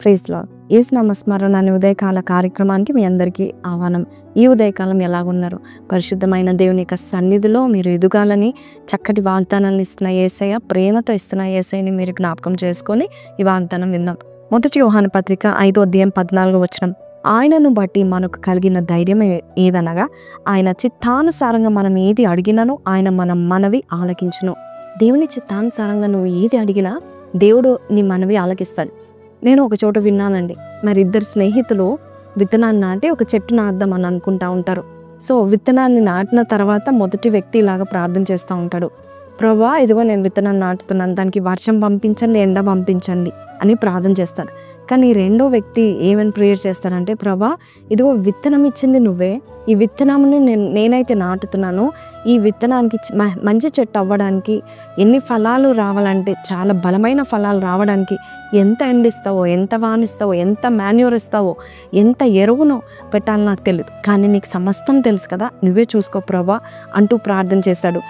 Praise lord. యేసు నామస్మరణ అనే ఉదయకాల కార్యక్రమానికి మీ అందరికీ ఆహ్వానం. ఈ ఉదయకాలం ఎలాగున్నారు? పరిశుద్ధమైన దేవుని యొక్క సన్నిధిలో మీరు ఎదుగాలని చక్కటి వాగ్దానాలను ఇస్తున్న యేసయ్య, ప్రేమతో ఇస్తున్న యేసయ్యని మీరు జ్ఞాపకం చేసుకొని ఈ వాగ్దానం విందాం. మొదటి యోహాను పత్రిక 5:14 ఆయనను బట్టి మనకు కలిగిన ధైర్యం ఏదనగా ఆయన చిత్తానుసారంగా మనం ఏది అడిగినను ఆయన మన మనవి ఆలకించును. దేవుని చిత్తానుసారంగా నువ్వు ఏది అడిగినా దేవుడు నీ మనవి ఆలకిస్తాడు. నేను ఒక చోట విన్నానండి, మరి ఇద్దరు స్నేహితులు విత్తనాన్ని నాటి ఒక చెట్టు నాటుదాం అని అనుకుంటా ఉంటారు. సో విత్తనాన్ని నాటిన తర్వాత మొదటి వ్యక్తి ఇలాగా ప్రార్థన చేస్తూ ఉంటాడు, ప్రభా ఇదిగో నేను విత్తనాన్ని నాటుతున్నాను, దానికి వర్షం పంపించండి, ఎండ పంపించండి అని ప్రార్థన చేస్తాడు. కానీ రెండో వ్యక్తి ఏమని ప్రేయర్ చేస్తాడంటే, ప్రభా ఇదిగో విత్తనం ఇచ్చింది నువ్వే, ఈ విత్తనాన్ని నేనైతే నాటుతున్నాను, ఈ విత్తనానికి మంచి చెట్టు అవ్వడానికి ఎన్ని ఫలాలు రావాలంటే చాలా బలమైన ఫలాలు రావడానికి ఎంత ఎండిస్తావో, ఎంత వానిస్తావో, ఎంత మాన్యూర్ ఇస్తావో, ఎంత ఎరువునో పెట్టాలో నాకు తెలియదు, కానీ నీకు సమస్తం తెలుసు కదా, నువ్వే చూసుకో ప్రభా అంటూ ప్రార్థన చేశాడు.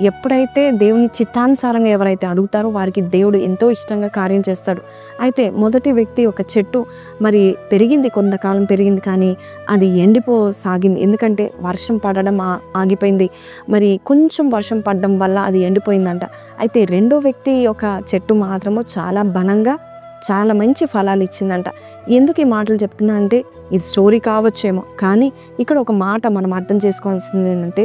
ఎప్పుడైతే దేవుని చిత్తానుసారంగా ఎవరైతే అడుగుతారో వారికి దేవుడు ఎంతో ఇష్టంగా కార్యం చేస్తాడు. అయితే మొదటి వ్యక్తి ఒక చెట్టు మరి పెరిగింది, కొంతకాలం పెరిగింది, కానీ అది ఎండిపోసాగింది. ఎందుకంటే వర్షం పడడం ఆగిపోయింది, మరి కొంచెం వర్షం పడడం వల్ల అది ఎండిపోయిందంట. అయితే రెండో వ్యక్తి ఒక చెట్టు మాత్రము చాలా బలంగా చాలా మంచి ఫలాలు ఇచ్చిందంట. ఎందుకు ఈ మాటలు చెప్తున్నా అంటే, ఇది స్టోరీ కావచ్చేమో, కానీ ఇక్కడ ఒక మాట మనం అర్థం చేసుకోవాల్సింది ఏంటంటే,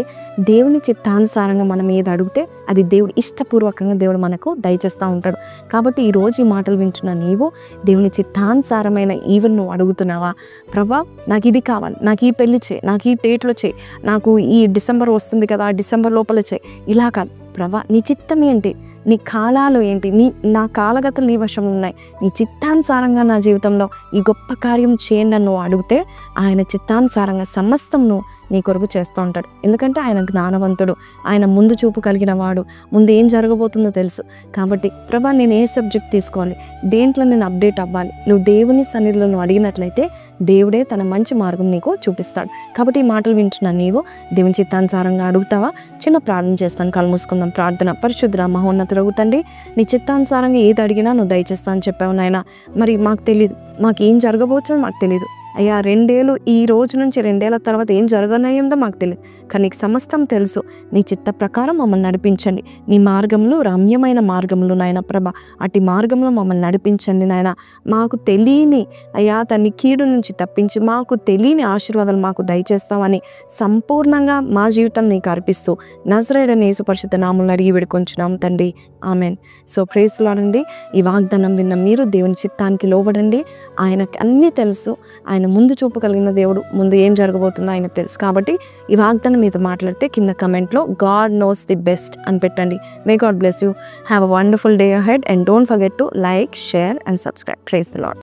దేవుని చిత్తానుసారంగా మనం ఏది అడిగితే అది దేవుడు ఇష్టపూర్వకంగా దేవుడు మనకు దయచేస్తూ ఉంటాడు. కాబట్టి ఈరోజు ఈ మాటలు వింటున్న నీవు దేవుని చిత్తానుసారమైన ఈవెన్ నువ్వు అడుగుతున్నావా, ప్రభా నాకు ఇది కావాలి, నాకు ఈ పెళ్లి చేయి, నాకు ఈ డేట్లో చేయి, నాకు ఈ డిసెంబర్ వస్తుంది కదా ఆ డిసెంబర్ లోపల చేయి, ఇలా కాదు ప్రభా నీ చిత్తం ఏంటి, నీ కాలాలు ఏంటి, నా కాలగతలు నీ వశం ఉన్నాయి, నీ చిత్తానుసారంగా నా జీవితంలో ఈ గొప్ప కార్యం చేయండి అని నువ్వు అడిగితే ఆయన చిత్తానుసారంగా సమస్తం నువ్వు నీ కొరకు చేస్తూ ఉంటాడు. ఎందుకంటే ఆయన జ్ఞానవంతుడు, ఆయన ముందు చూపు కలిగిన వాడు, ముందు ఏం జరగబోతుందో తెలుసు. కాబట్టి ప్రభా నేను ఏ సబ్జెక్ట్ తీసుకోవాలి, దేంట్లో నేను అప్డేట్ అవ్వాలి, నువ్వు దేవుని సన్నిధిలో నువ్వు అడిగినట్లయితే దేవుడే తన మంచి మార్గం నీకు చూపిస్తాడు. కాబట్టి ఈ మాటలు వింటున్నా నీవు దేవుని చిత్తానుసారంగా అడుగుతావా? చిన్న ప్రార్థన చేస్తాను, కళ్ళు మూసుకుందాం. ప్రార్థన. పరిశుద్ధ మహోన్నతుడగు తండ్రి, నీ చిత్తానుసారంగా ఏది అడిగినా నువ్వు దయచేస్తా అని చెప్పావు నాయన. మరి మాకు తెలియదు, మాకు ఏం జరగబోచ్చో మాకు తెలియదు అయ్యా. 2 ఏళ్ళు, ఈ రోజు నుంచి 2 ఏళ్ల తర్వాత ఏం జరగనయ్యిందో మాకు తెలియదు, కానీ నీకు సమస్తం తెలుసు. నీ చిత్త ప్రకారం మమ్మల్ని నడిపించండి. నీ మార్గంలో రమ్యమైన మార్గంలో నాయన ప్రభ, అటు మార్గంలో మమ్మల్ని నడిపించండి నాయన. మాకు తెలియని అయ్యా తన్ని కీడు నుంచి తప్పించి మాకు తెలియని ఆశీర్వాదాలు మాకు దయచేస్తామని సంపూర్ణంగా మా జీవితం నీకు అర్పిస్తూ నజరేయుడైన యేసు పరిశుద్ధ నామములో అడిగి వేడుకొంచున్నాం తండ్రి, ఆమెన్. సో ప్రైజ్ లార్డ్ అండి. ఈ వాగ్దానం విన్న మీరు దేవుని చిత్తానికి లోబడండి. ఆయనకి అన్నీ తెలుసు, ఆయన ముందు చూపు కలిగిన దేవుడు, ముందు ఏం జరగబోతుందో ఆయన తెలుసు. కాబట్టి ఈ వాగ్దానం మీద మాట్లాడితే కింద కమెంట్లో గాడ్ నోస్ ది బెస్ట్ అని పెట్టండి. May God bless you. Have a wonderful day ahead and don't forget to like, share and subscribe. Praise the lord.